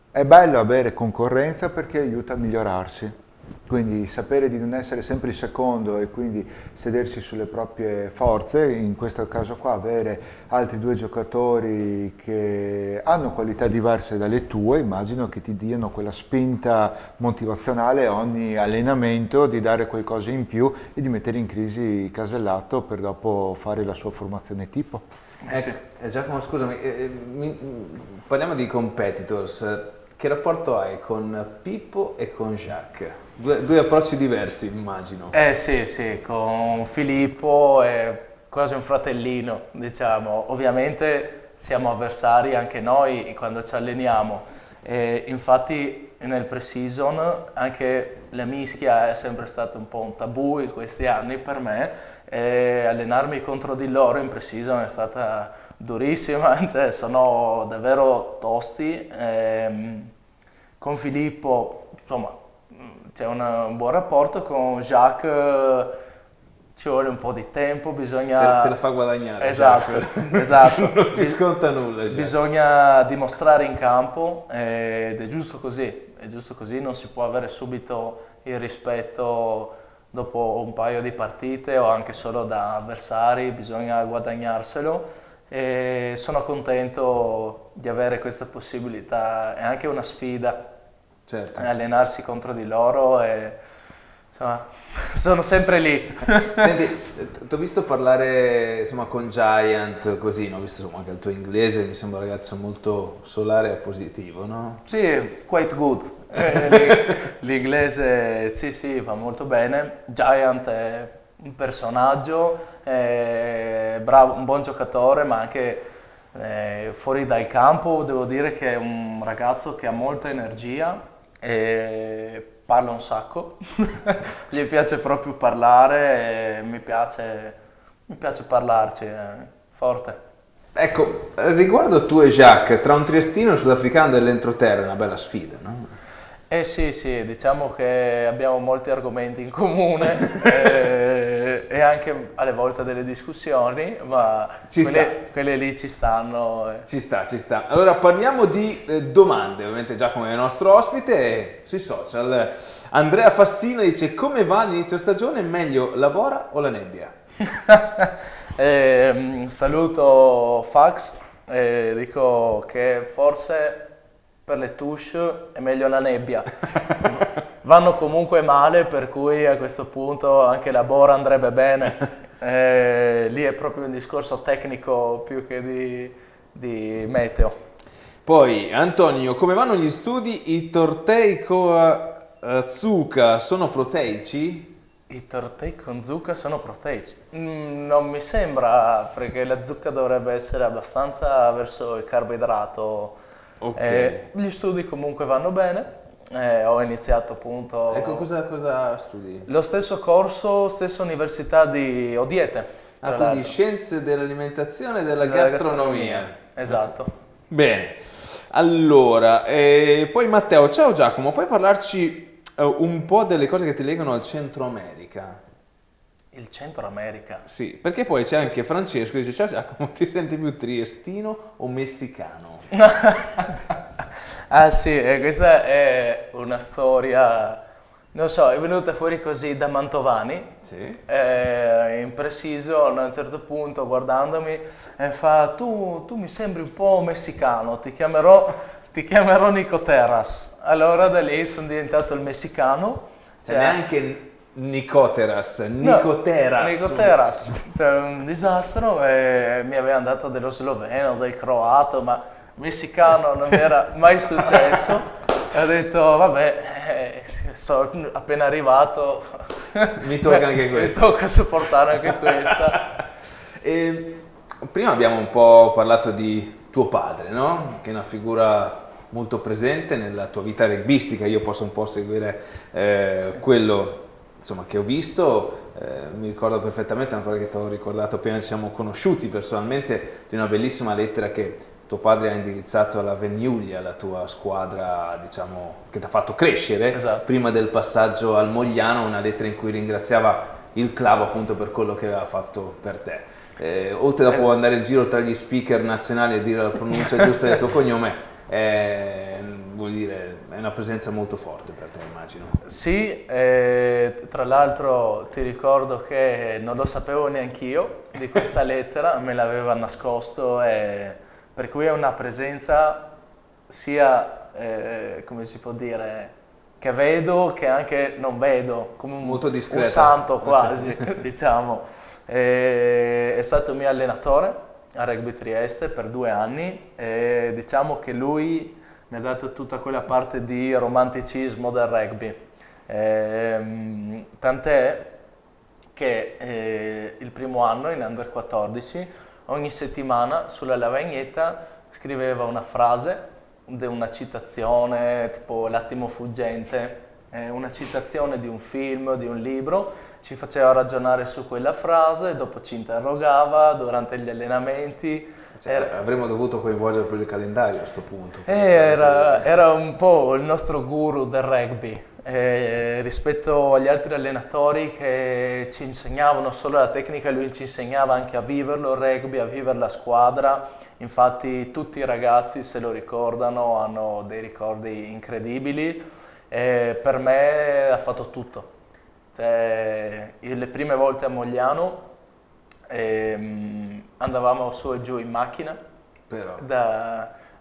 È bello avere concorrenza perché aiuta a migliorarsi. Quindi sapere di non essere sempre il secondo e quindi sedersi sulle proprie forze, in questo caso qua avere altri 2 giocatori che hanno qualità diverse dalle tue, immagino che ti diano quella spinta motivazionale a ogni allenamento di dare qualcosa in più e di mettere in crisi Casellato per dopo fare la sua formazione tipo. Sì. Giacomo, scusami, parliamo di competitors. Che rapporto hai con Pippo e con Jacques? Due approcci diversi, immagino. Sì, con Filippo è quasi un fratellino, diciamo. Ovviamente siamo avversari anche noi quando ci alleniamo. Infatti nel pre-season anche la mischia è sempre stata un po' un tabù in questi anni per me. Allenarmi contro di loro in pre-season è stata durissima, cioè sono davvero tosti. Con Filippo, insomma, c'è un buon rapporto, con Jacques ci vuole un po' di tempo, bisogna... Te la fa guadagnare. Esatto. Non ti sconta nulla. Bisogna dimostrare in campo ed è giusto così, non si può avere subito il rispetto dopo un paio di partite o anche solo da avversari, bisogna guadagnarselo. E sono contento di avere questa possibilità, è anche una sfida, certo. Allenarsi contro di loro insomma, sono sempre lì. Senti, ti ho visto parlare insomma con Giant così, no? Ho visto insomma anche il tuo inglese, mi sembra un ragazzo molto solare e positivo, no? Sì, quite good. L'inglese sì, va molto bene. Giant è un personaggio, è bravo, un buon giocatore, ma anche fuori dal campo devo dire che è un ragazzo che ha molta energia e parla un sacco. Gli piace proprio parlare e mi piace parlarci, forte. Ecco, riguardo tu e Jacques, tra un triestino e un sudafricano dell'entroterra è una bella sfida, no? Eh sì, diciamo che abbiamo molti argomenti in comune e anche alle volte delle discussioni, ma quelle lì ci stanno. Ci sta. Allora parliamo di domande, ovviamente Giacomo è il nostro ospite sui social. Andrea Fassino dice: come va l'inizio stagione, meglio lavora o la nebbia? Saluto Fax e dico che forse per le touche è meglio la nebbia. Vanno comunque male, per cui a questo punto anche la Bora andrebbe bene. Lì è proprio un discorso tecnico più che di meteo. Poi Antonio, come vanno gli studi? I tortei con zucca sono proteici? I tortei con zucca sono proteici? Non mi sembra, perché la zucca dovrebbe essere abbastanza verso il carboidrato. Ok. Gli studi comunque vanno bene. Ho iniziato appunto Ecco, cosa studi? lo stesso corso, stessa università di Odiete. tra Quindi l'altro. scienze dell'alimentazione e della Della gastronomia. Esatto. Bene, allora, poi Matteo, ciao Giacomo, puoi parlarci un po' delle cose che ti legano al Centro America? Il Centro America. Sì, perché poi c'è anche Francesco che dice: ciao Giacomo, ti senti più triestino o messicano? Ah sì, questa è una storia, non so, è venuta fuori così da Mantovani, Sì. impreciso, a un certo punto guardandomi fa tu mi sembri un po' messicano, ti chiamerò Nico Terras. Allora da lì sono diventato il messicano. Cioè, neanche Nicoteras, Nicoteras. Nicoteras, cioè un disastro e mi avevano dato dello sloveno, del croato, ma messicano non era mai successo. E ho detto, vabbè, sono appena arrivato, Mi tocca anche questo. Mi tocca sopportare anche questa. E prima abbiamo un po' parlato di tuo padre, no? Che è una figura molto presente nella tua vita rugbistica. Io posso un po' seguire quello insomma, che ho visto. Mi ricordo perfettamente una cosa che ti ho ricordato appena ci siamo conosciuti personalmente, di una bellissima lettera che tuo padre ha indirizzato alla Veniulia, la tua squadra, diciamo, che ti ha fatto crescere, Esatto. prima del passaggio al Mogliano, una lettera in cui ringraziava il club appunto per quello che aveva fatto per te. Oltre dopo andare in giro tra gli speaker nazionali e dire la pronuncia giusta del tuo cognome, vuol dire, è una presenza molto forte per te, immagino. Sì, tra l'altro ti ricordo che non lo sapevo neanch'io di questa lettera, me l'aveva nascosto, per cui è una presenza sia, come si può dire, che vedo che anche non vedo, come Molto discreta. un santo quasi, diciamo. È stato mio allenatore a Rugby Trieste per 2 anni e diciamo che lui mi ha dato tutta quella parte di romanticismo del rugby. Tant'è che il primo anno in Under 14 ogni settimana sulla lavagnetta scriveva una frase, una citazione tipo L'attimo fuggente, una citazione di un film, di un libro, ci faceva ragionare su quella frase, dopo ci interrogava durante gli allenamenti. Avremmo dovuto coinvolgere per il calendario a questo punto. Era un po' il nostro guru del rugby, rispetto agli altri allenatori che ci insegnavano solo la tecnica, lui ci insegnava anche a viverlo il rugby, a vivere la squadra. Infatti tutti i ragazzi se lo ricordano, hanno dei ricordi incredibili e per me ha fatto tutto. Le prime volte a Mogliano andavamo su e giù in macchina, Però.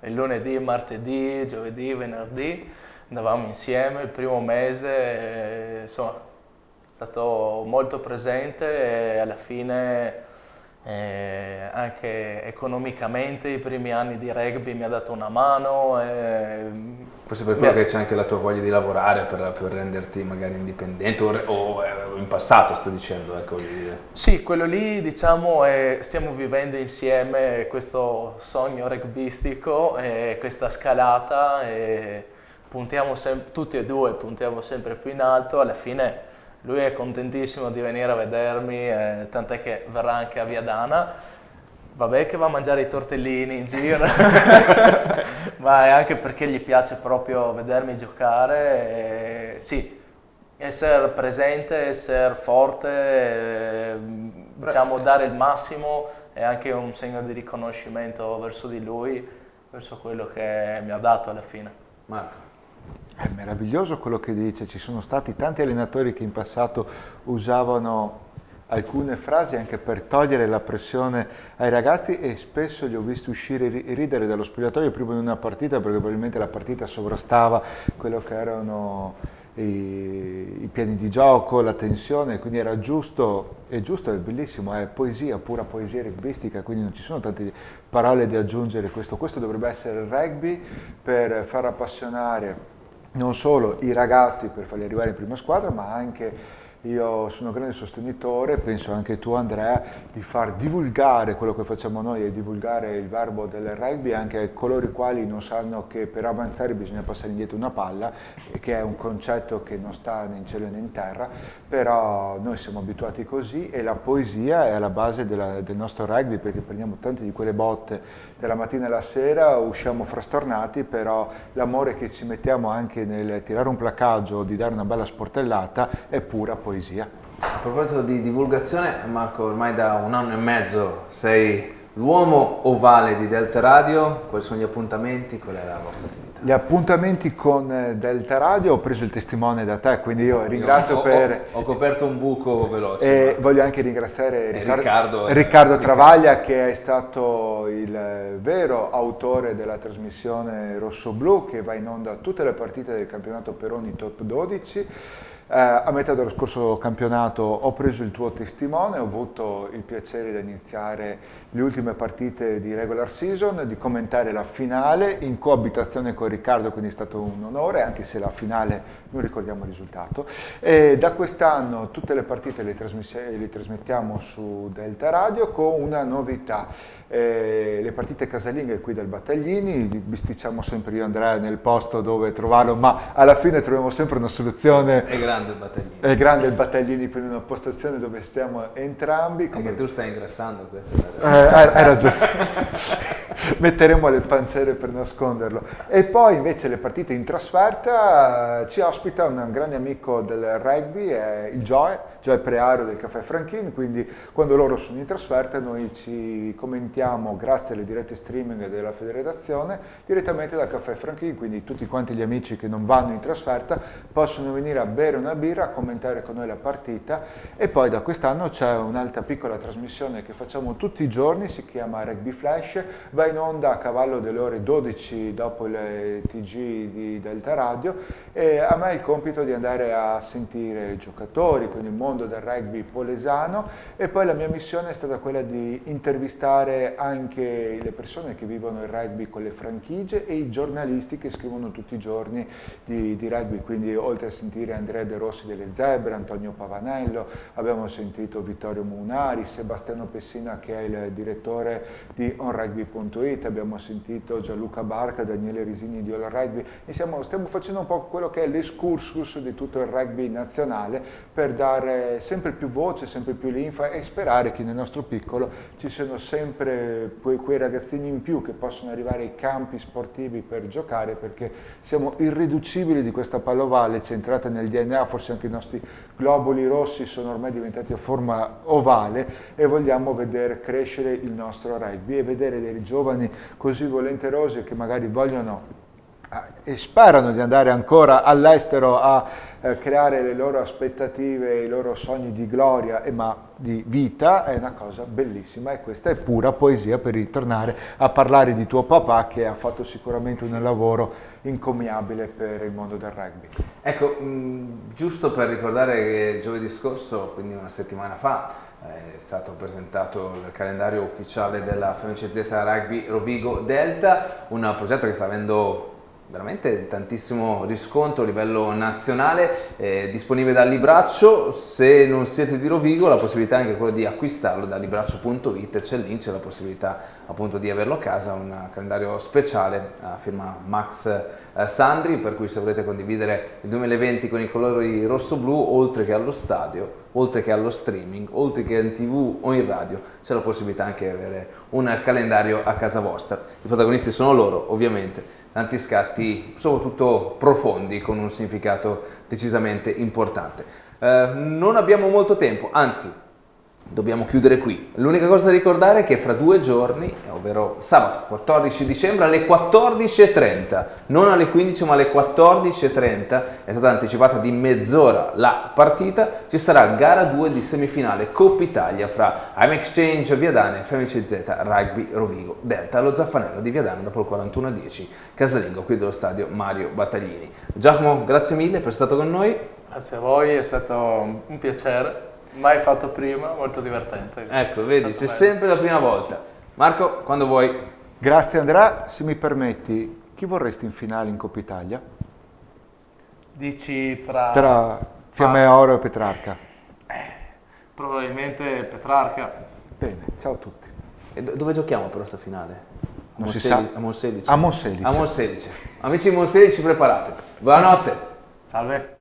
il lunedì, martedì, giovedì, venerdì, andavamo insieme il primo mese, insomma, stato molto presente e alla fine anche economicamente i primi anni di rugby mi ha dato una mano. Forse per quello che c'è anche la tua voglia di lavorare per renderti magari indipendente o in passato, sto dicendo, ecco, voglio dire. Sì, quello lì diciamo stiamo vivendo insieme questo sogno rugbyistico e questa scalata e puntiamo tutti e due puntiamo sempre più in alto. Alla fine lui è contentissimo di venire a vedermi, tant'è che verrà anche a Viadana. Vabbè che va a mangiare i tortellini in giro, ma è anche perché gli piace proprio vedermi giocare. Sì, essere presente, essere forte, diciamo dare il massimo è anche un segno di riconoscimento verso di lui, verso quello che mi ha dato alla fine. Marco. È meraviglioso quello che dice, ci sono stati tanti allenatori che in passato usavano alcune frasi anche per togliere la pressione ai ragazzi e spesso li ho visti uscire e ridere dallo spogliatoio prima di una partita perché probabilmente la partita sovrastava quello che erano i piani di gioco, la tensione, quindi era giusto, è bellissimo, è poesia, pura poesia rugbistica, quindi non ci sono tante parole da aggiungere. Questo dovrebbe essere il rugby per far appassionare non solo i ragazzi per farli arrivare in prima squadra, ma anche io sono grande sostenitore, penso anche tu Andrea, di far divulgare quello che facciamo noi e divulgare il verbo del rugby anche a coloro i quali non sanno che per avanzare bisogna passare indietro una palla, che è un concetto che non sta né in cielo né in terra, però noi siamo abituati così e la poesia è alla base del nostro rugby perché prendiamo tante di quelle botte dalla mattina alla sera, usciamo frastornati, però l'amore che ci mettiamo anche nel tirare un placaggio o di dare una bella sportellata è pura poesia. A proposito di divulgazione, Marco, ormai da 1 anno e mezzo sei l'uomo ovale di Delta Radio. Quali sono gli appuntamenti? Qual è la vostra attività? Gli appuntamenti con Delta Radio, ho preso il testimone da te, quindi io ringrazio Ho coperto un buco veloce. E voglio anche ringraziare Riccardo Travaglia che è stato il vero autore della trasmissione Rosso-Blu che va in onda a tutte le partite del campionato Peroni Top 12. A metà dello scorso campionato ho preso il tuo testimone, ho avuto il piacere di iniziare le ultime partite di regular season, di commentare la finale in coabitazione con Riccardo, quindi è stato un onore, anche se la finale non ricordiamo il risultato. E da quest'anno tutte le partite le trasmettiamo su Delta Radio con una novità. Le partite casalinghe qui del Battaglini, bisticciamo sempre io e Andrea nel posto dove trovarlo, ma alla fine troviamo sempre una soluzione. È grande il Battaglini. È grande il Battaglini, quindi una postazione dove stiamo entrambi. Anche tu stai ingrassando, questo è hai ragione. Metteremo le pancere per nasconderlo. E poi invece le partite in trasferta ci ospita un grande amico del rugby, è il Joe Prearo del Caffè Franchin, quindi quando loro sono in trasferta noi ci commentiamo grazie alle dirette streaming della federazione direttamente dal Caffè Franchin, quindi tutti quanti gli amici che non vanno in trasferta possono venire a bere una birra, a commentare con noi la partita e poi da quest'anno c'è un'altra piccola trasmissione che facciamo tutti i giorni, si chiama Rugby Flash, va in onda a cavallo delle ore 12 dopo il TG di Delta Radio e a me è il compito di andare a sentire i giocatori, quindi il mondo del rugby polesano e poi la mia missione è stata quella di intervistare anche le persone che vivono il rugby con le franchigie e i giornalisti che scrivono tutti i giorni di rugby, quindi oltre a sentire Andrea De Rossi delle Zebre, Antonio Pavanello, abbiamo sentito Vittorio Munari, Sebastiano Pessina che è il direttore di onrugby.it, abbiamo sentito Gianluca Barca, Daniele Risini di All Rugby e stiamo facendo un po' quello che è l'escursus di tutto il rugby nazionale per dare sempre più voce, sempre più linfa e sperare che nel nostro piccolo ci siano sempre quei ragazzini in più che possono arrivare ai campi sportivi per giocare perché siamo irriducibili di questa pallovale centrata nel DNA, forse anche i nostri globuli rossi sono ormai diventati a forma ovale e vogliamo vedere crescere il nostro rugby e vedere dei giovani così volenterosi che magari vogliono e sperano di andare ancora all'estero a creare le loro aspettative, i loro sogni di gloria, ma di vita, è una cosa bellissima, e questa è pura poesia per ritornare a parlare di tuo papà, che ha fatto sicuramente un lavoro incommiabile per il mondo del rugby. Ecco, giusto per ricordare che giovedì scorso, quindi una settimana fa, è stato presentato il calendario ufficiale della FMCZ Rugby Rovigo Delta, un progetto che sta avendo veramente tantissimo riscontro a livello nazionale, disponibile da Libraccio. Se non siete di Rovigo, la possibilità è anche quella di acquistarlo da libraccio.it, c'è il link, c'è la possibilità appunto di averlo a casa, un calendario speciale a firma Max Sandri, per cui se volete condividere il 2020 con i colori rosso-blu, oltre che allo stadio, oltre che allo streaming, oltre che in TV o in radio, c'è la possibilità anche di avere un calendario a casa vostra. I protagonisti sono loro, ovviamente, tanti scatti soprattutto profondi con un significato decisamente importante. Non abbiamo molto tempo, anzi dobbiamo chiudere qui. L'unica cosa da ricordare è che fra 2 giorni, ovvero sabato 14 dicembre alle 14:30, non alle 15 ma alle 14:30, è stata anticipata di mezz'ora la partita, ci sarà gara 2 di semifinale Coppa Italia fra I'm Exchange Viadana e FMCZ Rugby Rovigo Delta allo Zaffanello di Viadana dopo il 41-10 casalingo qui dello stadio Mario Battaglini. Giacomo, grazie mille per essere stato con noi. Grazie a voi, è stato un piacere. Mai fatto prima, molto divertente. Ecco, vedi, c'è sempre la prima volta. Marco, quando vuoi. Grazie Andrea, se mi permetti, chi vorresti in finale in Coppa Italia? Dici tra... Tra Fiamme Oro e Petrarca. Probabilmente Petrarca. Bene, ciao a tutti. E dove giochiamo però sta finale? Non si sa. A Monselice. A Monselice. A Monselice. Amici di Monselice, preparatevi. Buonanotte. Salve.